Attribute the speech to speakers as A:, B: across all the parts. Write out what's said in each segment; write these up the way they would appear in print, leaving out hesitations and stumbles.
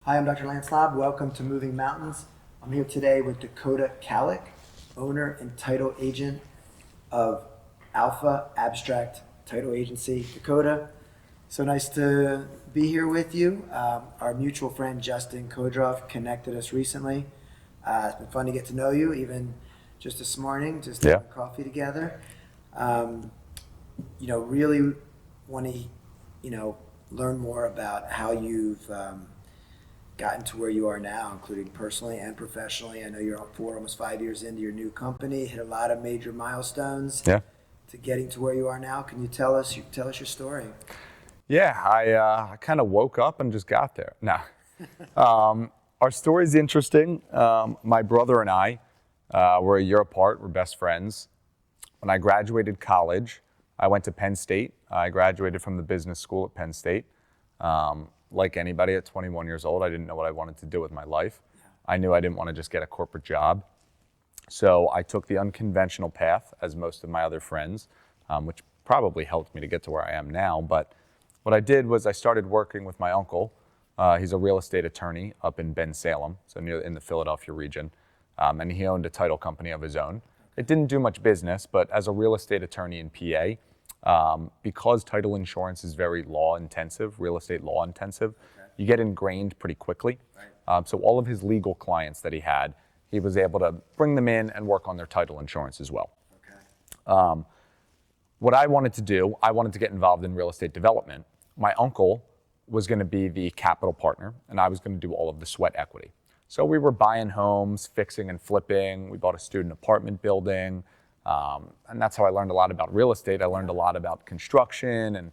A: Hi, I'm Dr. Lance Knaub. Welcome to Moving Mountains. I'm here today with Dakota Calic, owner and title agent of Alpha Abstract Title Agency. Dakota, so nice to be here with you. Our mutual friend Justin Kodroff connected us recently. It's been fun to get to know you, even just this morning, just having coffee together. Really want to, learn more about how you've gotten to where you are now, including personally and professionally. I know you're almost 5 years into your new company, hit a lot of major milestones to getting to where you are now. Can you tell us your story?
B: Yeah, I kind of woke up and just got there. No. Our story's interesting. My brother and I were a year apart. We're best friends. When I graduated college, I went to Penn State. I graduated from the business school at Penn State. Like anybody at 21 years old, I didn't know what I wanted to do with my life. I knew I didn't want to just get a corporate job. So I took the unconventional path, as most of my other friends, which probably helped me to get to where I am now. But what I did was I started working with my uncle. He's a real estate attorney up in Bensalem, so in the Philadelphia region. And he owned a title company of his own. It didn't do much business, but as a real estate attorney in PA, because title insurance is very law intensive, real estate law intensive, you get ingrained pretty quickly. So all of his legal clients that he was able to bring them in and work on their title insurance as well. What I wanted to do, I wanted to get involved in real estate development. My uncle was going to be the capital partner, and I was going to do all of the sweat equity. So we were buying homes, fixing and flipping. We bought a student apartment building. And that's how I learned a lot about real estate. I learned a lot about construction. And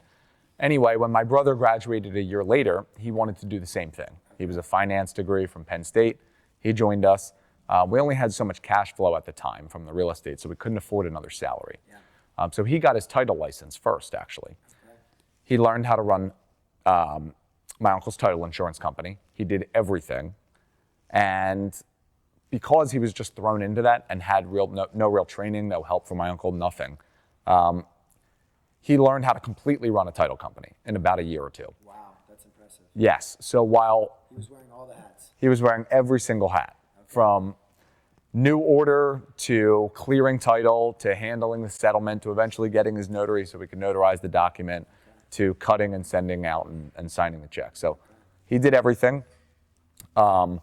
B: anyway, when my brother graduated a year later, he wanted to do the same thing. He was a finance degree from Penn State. He joined us. We only had so much cash flow at the time from the real estate, so we couldn't afford another salary. So he got his title license first, actually. He learned how to run my uncle's title insurance company. He did everything. And because he was just thrown into that and had no real training, no help from my uncle, nothing, he learned how to completely run a title company in about a year or two.
A: Wow, that's impressive.
B: Yes. So while
A: He was wearing all the hats.
B: he was wearing every single hat, from new order to clearing title to handling the settlement to eventually getting his notary so we could notarize the document to cutting and sending out and signing the check. So he did everything. I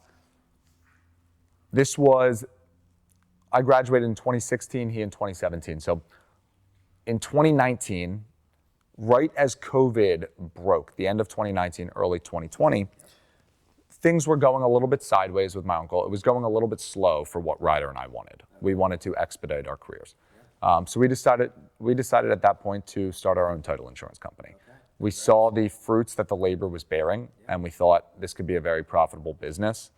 B: graduated in 2016, he in 2017. So in 2019, right as COVID broke, the end of 2019, early 2020, things were going a little bit sideways with my uncle. It was going a little bit slow for what Ryder and I wanted. We wanted to expedite our careers. So we decided at that point to start our own title insurance company. We saw the fruits that the labor was bearing, and we thought this could be a very profitable business.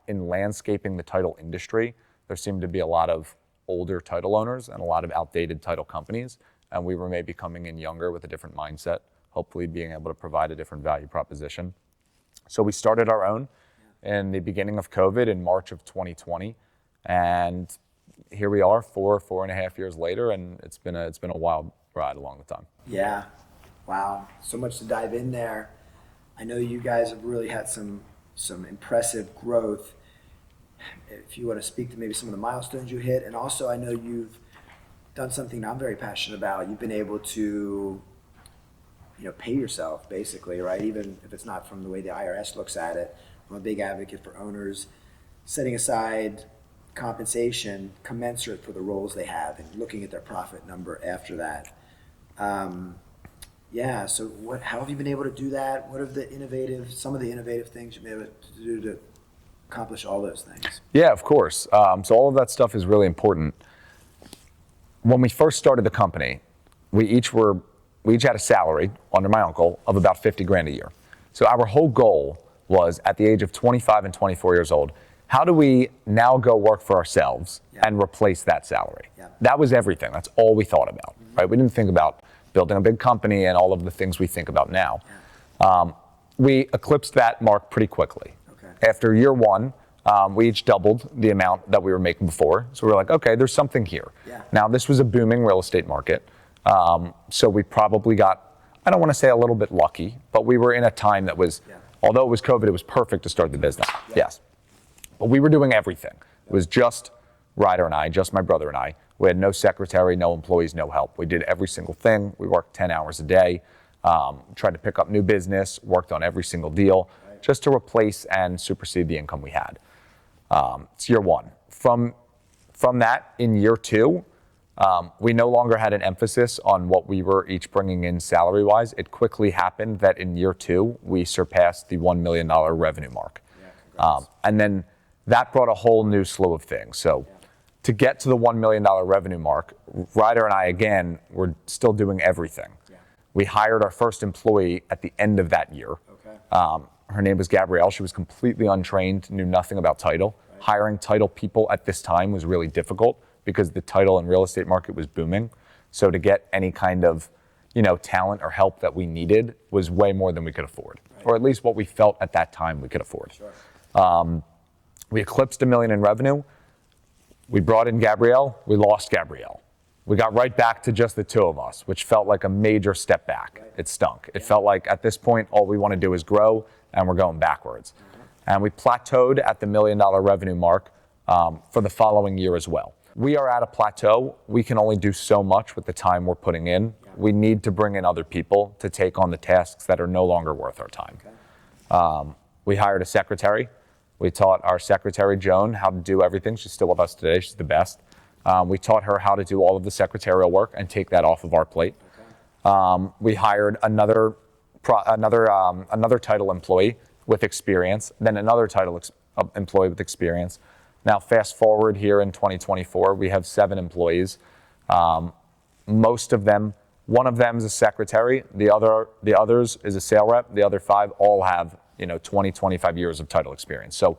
B: In landscaping the title industry, there seemed to be a lot of older title owners and a lot of outdated title companies, and we were maybe coming in younger with a different mindset, hopefully being able to provide a different value proposition. So we started our own in the beginning of COVID in March of 2020, and here we are 4.5 years later, and it's been a wild ride along the time.
A: Yeah, wow, so much to dive in there. I know you guys have really had some impressive growth. If you want to speak to maybe some of the milestones you hit, and also I know you've done something I'm very passionate about. You've been able to, pay yourself basically, right? Even if it's not from the way the IRS looks at it. I'm a big advocate for owners setting aside compensation commensurate for the roles they have and looking at their profit number after that. So how have you been able to do that? What are some of the innovative things you've been able to do to accomplish all those things?
B: Yeah, of course. So all of that stuff is really important. When we first started the company, we each had a salary under my uncle of about $50,000 a year. So our whole goal was, at the age of 25 and 24 years old, how do we now go work for ourselves and replace that salary? That was everything. That's all we thought about, right? We didn't think about building a big company and all of the things we think about now. We eclipsed that mark pretty quickly. After year one, we each doubled the amount that we were making before. So we were like, okay, there's something here. Now, this was a booming real estate market. So we probably got, I don't want to say a little bit lucky, but we were in a time that was Although it was COVID, it was perfect to start the business.
A: Yeah.
B: Yes. But we were doing everything. It was just Ryder and I, just my brother and I. We had no secretary, no employees, no help. We did every single thing. We worked 10 hours a day, tried to pick up new business, worked on every single deal, just to replace and supersede the income we had. It's year one. From that, in year two, we no longer had an emphasis on what we were each bringing in salary-wise. It quickly happened that in year two, we surpassed the $1 million revenue mark. And then that brought a whole new slew of things. So to get to the $1 million revenue mark, Ryder and I, again, were still doing everything. We hired our first employee at the end of that year. Her name was Gabrielle. She was completely untrained, knew nothing about title. Hiring title people at this time was really difficult because the title and real estate market was booming. So to get any kind of, talent or help that we needed was way more than we could afford, or at least what we felt at that time we could afford. We eclipsed $1 million in revenue. We brought in Gabrielle. We lost Gabrielle. We got right back to just the two of us, which felt like a major step back. It stunk. It felt like at this point, all we want to do is grow, and we're going backwards. And we plateaued at the $1 million revenue mark for the following year as well. We are at a plateau. We can only do so much with the time we're putting in. We need to bring in other people to take on the tasks that are no longer worth our time. We hired a secretary. We taught our secretary, Joan, how to do everything. She's still with us today. She's the best. We taught her how to do all of the secretarial work and take that off of our plate. We hired another title employee with experience, then another title employee with experience. Now, fast forward here in 2024, we have 7 employees. Most of them, one of them is a secretary. The others is a sales rep. The other 5 all have 20, 25 years of title experience. So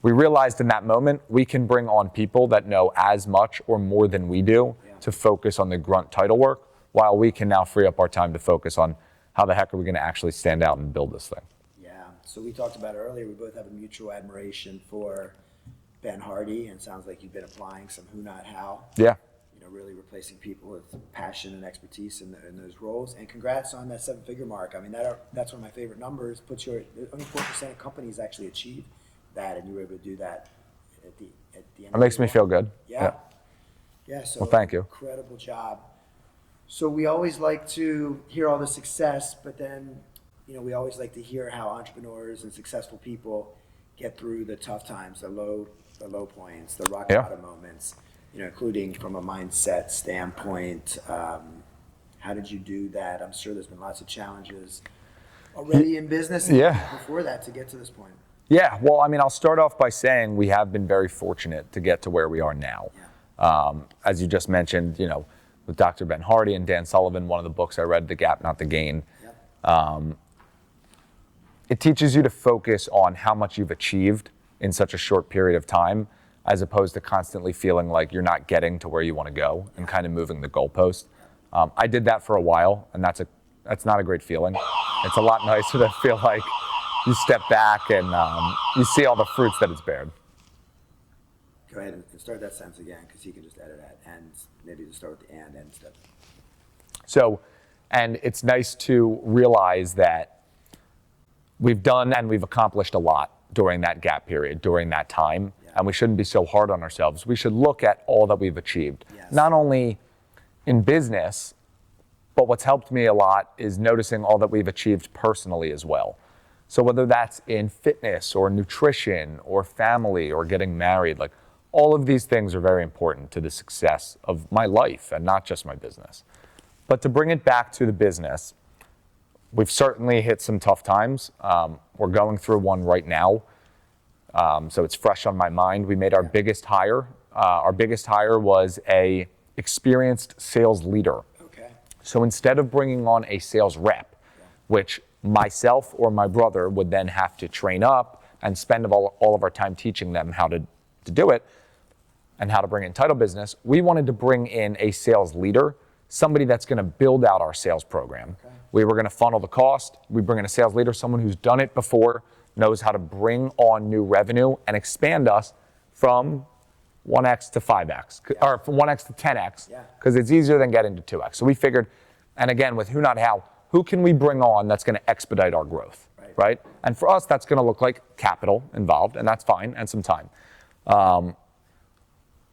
B: we realized in that moment, we can bring on people that know as much or more than we do to focus on the grunt title work, while we can now free up our time to focus on how the heck are we going to actually stand out and build this thing.
A: Yeah, so we talked about earlier, we both have a mutual admiration for Ben Hardy, and it sounds like you've been applying some who, not how.
B: Yeah.
A: Really replacing people with passion and expertise in those roles. And congrats on that 7-figure mark. I mean, that's one of my favorite numbers. Only 4% of companies actually achieve that, and you were able to do that at the end.
B: It makes me feel good.
A: Yeah. So
B: well, thank you.
A: Incredible job. So we always like to hear all the success, but then, we always like to hear how entrepreneurs and successful people get through the tough times, the low points, the rock bottom moments. Including from a mindset standpoint. How did you do that? I'm sure there's been lots of challenges already in business before that to get to this point.
B: Yeah, well, I'll start off by saying we have been very fortunate to get to where we are now. As you just mentioned, with Dr. Ben Hardy and Dan Sullivan, one of the books I read, The Gap, Not the Gain. It teaches you to focus on how much you've achieved in such a short period of time, as opposed to constantly feeling like you're not getting to where you want to go and kind of moving the goalpost. I did that for a while, and that's not a great feeling. It's a lot nicer to feel like you step back and you see all the fruits that it's bared.
A: Go ahead and start that sentence again, because you can just edit that, and maybe just start with the and instead.
B: So, and it's nice to realize that we've done and we've accomplished a lot during that gap period, during that time. And we shouldn't be so hard on ourselves. We should look at all that we've achieved, not only in business, but what's helped me a lot is noticing all that we've achieved personally as well. So whether that's in fitness or nutrition or family or getting married, like all of these things are very important to the success of my life and not just my business. But to bring it back to the business, we've certainly hit some tough times. We're going through one right now. So it's fresh on my mind. We made our biggest hire. Our biggest hire was a experienced sales leader. So instead of bringing on a sales rep, which myself or my brother would then have to train up and spend all of our time teaching them how to do it and how to bring in title business, we wanted to bring in a sales leader, somebody that's going to build out our sales program. We were going to funnel the cost. We bring in a sales leader, someone who's done it before, knows how to bring on new revenue and expand us from 1x to 5x, or from 1x to 10x, because it's easier than getting to 2x. So we figured, and again, with who not how, who can we bring on that's going to expedite our growth? right? And for us, that's going to look like capital involved, and that's fine, and some time.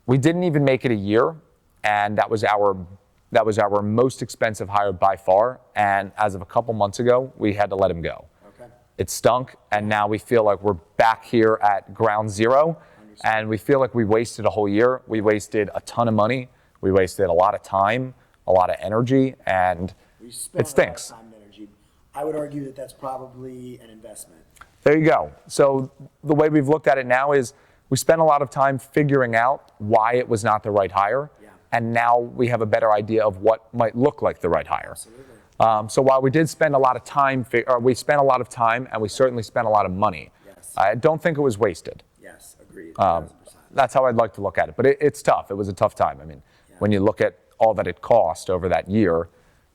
B: We didn't even make it a year, and that was our most expensive hire by far. And as of a couple months ago, we had to let him go.
A: Okay.
B: It stunk, and now we feel like we're back here at ground zero, and we feel like we wasted a whole year. We wasted a ton of money. We wasted a lot of time, a lot of energy, and it stinks.
A: A lot of time and energy. I would argue that that's probably an investment.
B: There you go. So the way we've looked at it now is we spent a lot of time figuring out why it was not the right hire, and now we have a better idea of what might look like the right hire.
A: Absolutely.
B: So while we did spend a lot of time, we spent a lot of time, and we certainly spent a lot of money.
A: Yes.
B: I don't think it was wasted.
A: Yes, agreed.
B: That's how I'd like to look at it. But it's tough. It was a tough time. I mean, when you look at all that it cost over that year,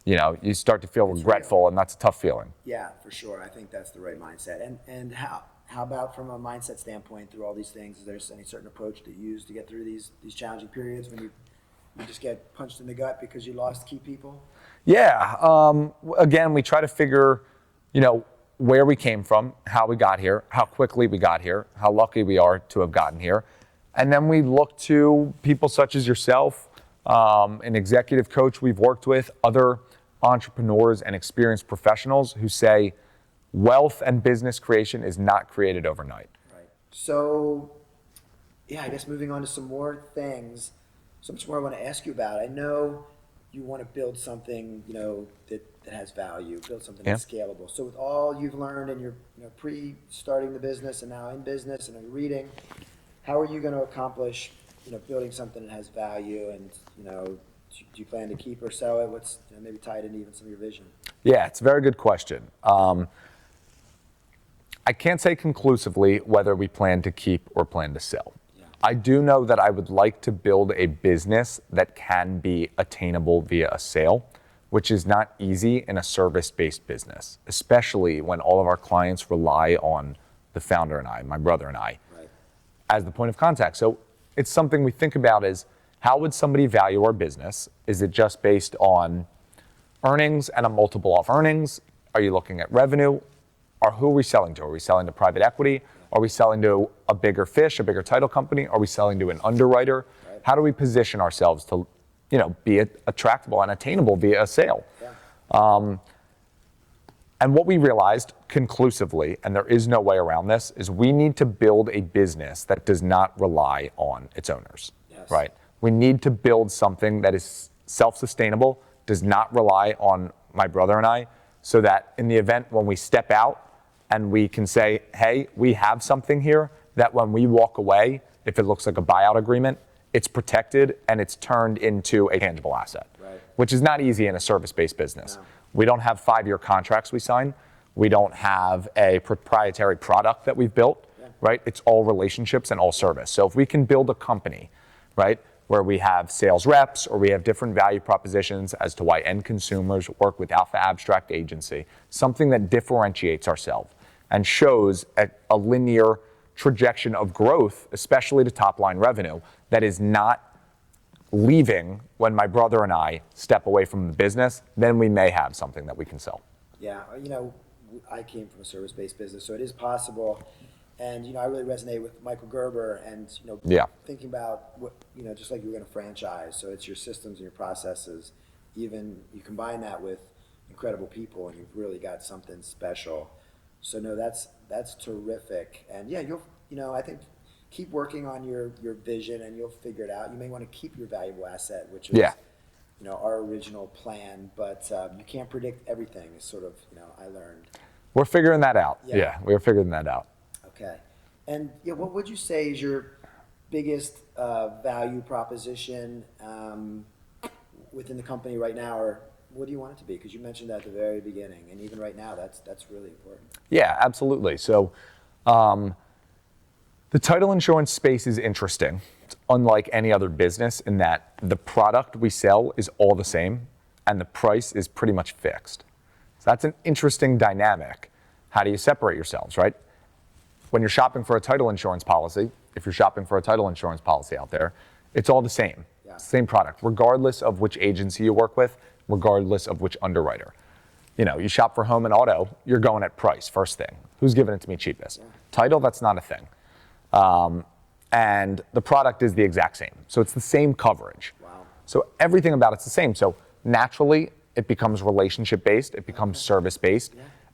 B: you start to feel regretful, and that's a tough feeling.
A: Yeah, for sure. I think that's the right mindset. And how about from a mindset standpoint through all these things? Is there any certain approach that you use to get through these challenging periods when you just get punched in the gut because you lost key people?
B: Yeah. Again, we try to figure, where we came from, how we got here, how quickly we got here, how lucky we are to have gotten here. And then we look to people such as yourself, an executive coach we've worked with, other entrepreneurs and experienced professionals who say wealth and business creation is not created overnight.
A: Right. So, I guess moving on to some more things, so much more I want to ask you about. I know you want to build something, that has value, build something that's scalable. So with all you've learned and you're pre-starting the business and now in business and reading, how are you going to accomplish, building something that has value and, do you plan to keep or sell it? What's, maybe tie it into even some of your vision?
B: Yeah, it's a very good question. I can't say conclusively whether we plan to keep or plan to sell. I do know that I would like to build a business that can be attainable via a sale, which is not easy in a service-based business, especially when all of our clients rely on the founder and I, my brother and I, as the point of contact. So it's something we think about is, how would somebody value our business? Is it just based on earnings and a multiple off earnings? Are you looking at revenue? Or who are we selling to? Are we selling to private equity? Are we selling to a bigger fish, a bigger title company? Are we selling to an underwriter? Right. How do we position ourselves to, be attractable and attainable via a sale? Yeah. And what we realized conclusively, and there is no way around this, is we need to build a business that does not rely on its owners. Yes. Right? We need to build something that is self-sustainable, does not rely on my brother and I, so that in the event when we step out and we can say, hey, we have something here that when we walk away, if it looks like a buyout agreement, it's protected and it's turned into a tangible asset, right, which is not easy in a service-based business. No. We don't have 5-year contracts we sign. We don't have a proprietary product that we've built, right? It's all relationships and all service. So if we can build a company, right, where we have sales reps or we have different value propositions as to why end consumers work with Alpha Abstract Agency, something that differentiates ourselves and shows a linear trajectory of growth, especially to top line revenue, that is not leaving when my brother and I step away from the business, then we may have something that we can sell.
A: Yeah, I came from a service-based business, so it is possible. And, I really resonate with Michael Gerber and, thinking about what, just like you were going to franchise. So it's your systems and your processes. Even you combine that with incredible people and you've really got something special. So no, that's terrific. And I think keep working on your vision and you'll figure it out. You may want to keep your valuable asset, which is, our original plan, but you can't predict everything is sort of, I learned.
B: We're figuring that out. Yeah, we're figuring that out.
A: Okay. And what would you say is your biggest value proposition within the company right now, or what do you want it to be? Because you mentioned that at the very beginning, and even right now, that's really important.
B: Yeah, absolutely. So the title insurance space is interesting. It's unlike any other business in that the product we sell is all the same, and the price is pretty much fixed. So that's an interesting dynamic. How do you separate yourselves, right? When you're shopping for a title insurance policy, if you're shopping for a title insurance policy out there, it's all the same. Yeah. Same product, regardless of which agency you work with, regardless of which underwriter. You shop for home and auto, you're going at price, first thing. Who's giving it to me cheapest?
A: Yeah.
B: Title, that's not a thing. And the product is the exact same. So it's the same coverage.
A: Wow.
B: So everything about it's the same. So naturally, it becomes relationship-based, it becomes service-based,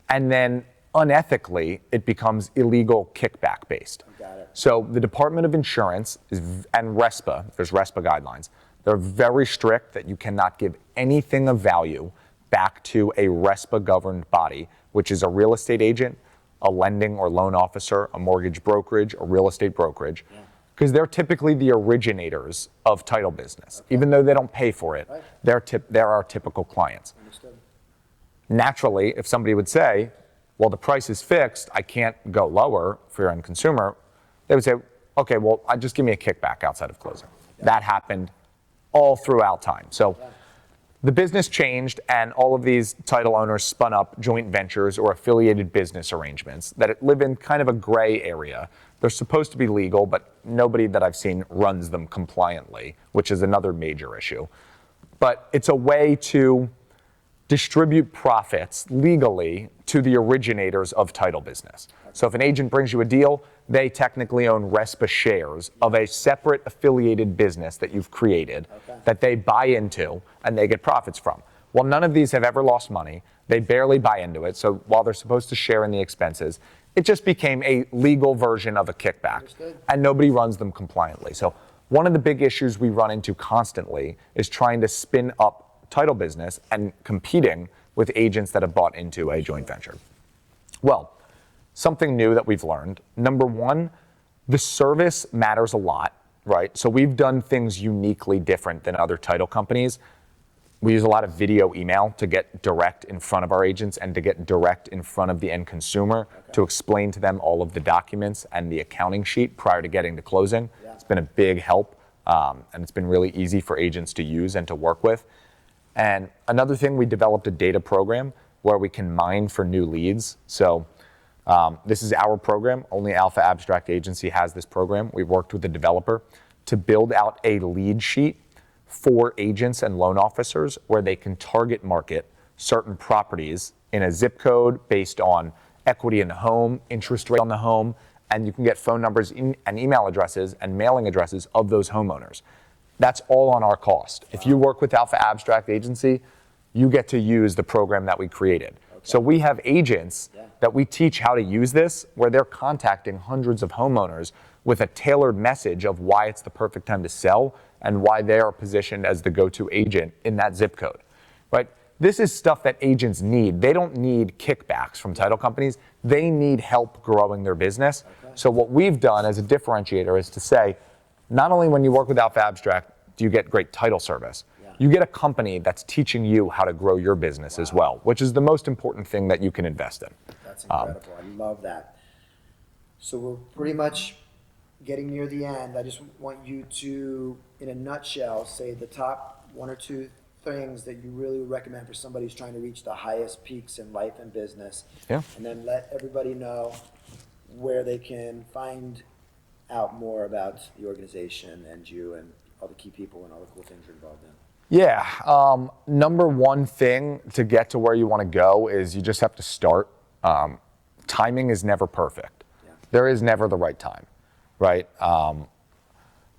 B: and then unethically, it becomes illegal kickback-based.
A: Got it.
B: So the Department of Insurance and RESPA, there's RESPA guidelines, they're very strict that you cannot give anything of value back to a RESPA-governed body, which is a real estate agent, a lending or loan officer, a mortgage brokerage, a real estate brokerage, because they're typically the originators of title business. Even though they don't pay for it, they're our typical clients.
A: Understood.
B: Naturally, if somebody would say, well, the price is fixed, I can't go lower for your end consumer, they would say, okay, well, just give me a kickback outside of closing. That happened all throughout time. So the business changed, and all of these title owners spun up joint ventures or affiliated business arrangements that live in kind of a gray area. They're supposed to be legal, but nobody that I've seen runs them compliantly, which is another major issue. But it's a way to distribute profits legally to the originators of title business. So if an agent brings you a deal, they technically own RESPA shares of a separate affiliated business that you've created that they buy into and they get profits from. Well, none of these have ever lost money. They barely buy into it. So while they're supposed to share in the expenses, it just became a legal version of a kickback.
A: Understood.
B: And nobody runs them compliantly. So one of the big issues we run into constantly is trying to spin up title business and competing with agents that have bought into a joint venture. Well, something new that we've learned. Number one, the service matters a lot, right? So we've done things uniquely different than other title companies. We use a lot of video email to get direct in front of our agents and to get direct in front of the end consumer to explain to them all of the documents and the accounting sheet prior to getting to closing. It's been a big help, and it's been really easy for agents to use and to work with. And another thing, we developed a data program where we can mine for new leads. So this is our program. Only Alpha Abstract Agency has this program. We've worked with the developer to build out a lead sheet for agents and loan officers where they can target market certain properties in a zip code based on equity in the home, interest rate on the home, and you can get phone numbers and email addresses and mailing addresses of those homeowners. That's all on our cost. If you work with Alpha Abstract Agency, you get to use the program that we created. So we have agents that we teach how to use this, where they're contacting hundreds of homeowners with a tailored message of why it's the perfect time to sell and why they are positioned as the go-to agent in that zip code, right? This is stuff that agents need. They don't need kickbacks from title companies. They need help growing their business. So what we've done as a differentiator is to say, not only when you work with Alpha Abstract do you get great title service, you get a company that's teaching you how to grow your business as well, which is the most important thing that you can invest in.
A: That's incredible. I love that. So we're pretty much getting near the end. I just want you to, in a nutshell, say the top one or two things that you really recommend for somebody who's trying to reach the highest peaks in life and business.
B: Yeah.
A: And then let everybody know where they can find out more about the organization and you and all the key people and all the cool things you're involved in.
B: Yeah. Number one thing to get to where you want to go is you just have to start. Timing is never perfect. There is never the right time, right?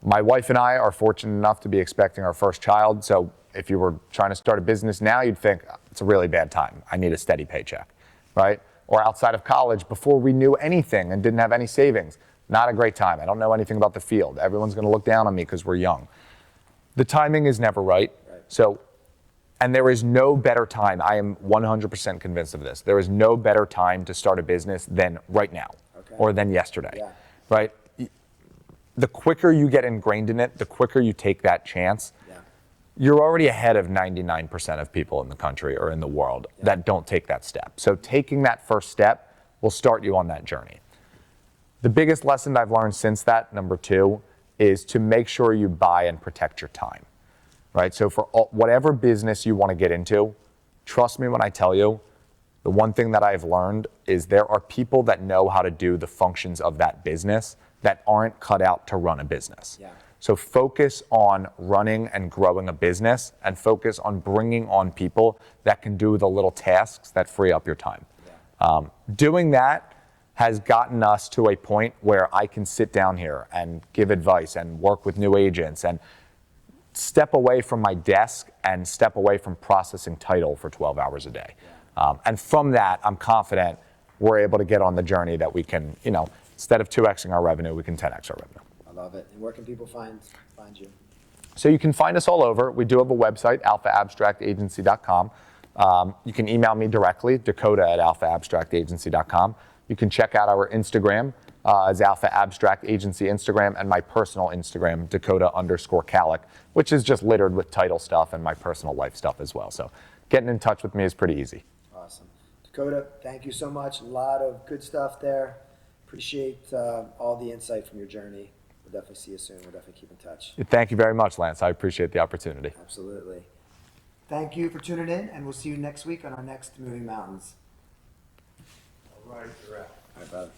B: My wife and I are fortunate enough to be expecting our first child. So if you were trying to start a business now, you'd think it's a really bad time. I need a steady paycheck, right? Or outside of college, before we knew anything and didn't have any savings, not a great time. I don't know anything about the field. Everyone's going to look down on me because we're young. The timing is never right. So, and there is no better time. I am 100% convinced of this. There is no better time to start a business than right now or than yesterday, right? The quicker you get ingrained in it, the quicker you take that chance, you're already ahead of 99% of people in the country or in the world that don't take that step. So taking that first step will start you on that journey. The biggest lesson I've learned since that, number two, is to make sure you buy and protect your time, right? So for whatever business you want to get into, trust me when I tell you, the one thing that I've learned is there are people that know how to do the functions of that business that aren't cut out to run a business. So focus on running and growing a business, and focus on bringing on people that can do the little tasks that free up your time. Doing that has gotten us to a point where I can sit down here and give advice and work with new agents and step away from my desk and step away from processing title for 12 hours a day. And from that, I'm confident we're able to get on the journey that we can, instead of 2xing our revenue, we can 10x our revenue.
A: I love it. And where can people find you?
B: So you can find us all over. We do have a website, alphaabstractagency.com. You can email me directly, dakota@alphaabstractagency.com. You can check out our Instagram as Alpha Abstract Agency Instagram, and my personal Instagram, Dakota_Calic, which is just littered with title stuff and my personal life stuff as well. So getting in touch with me is pretty easy.
A: Awesome. Dakota, thank you so much. A lot of good stuff there. Appreciate all the insight from your journey. We'll definitely see you soon. We'll definitely keep in touch.
B: Thank you very much, Lance. I appreciate the opportunity.
A: Absolutely. Thank you for tuning in, and we'll see you next week on our next Moving Mountains.
C: All right, you're out.
A: All right, brother.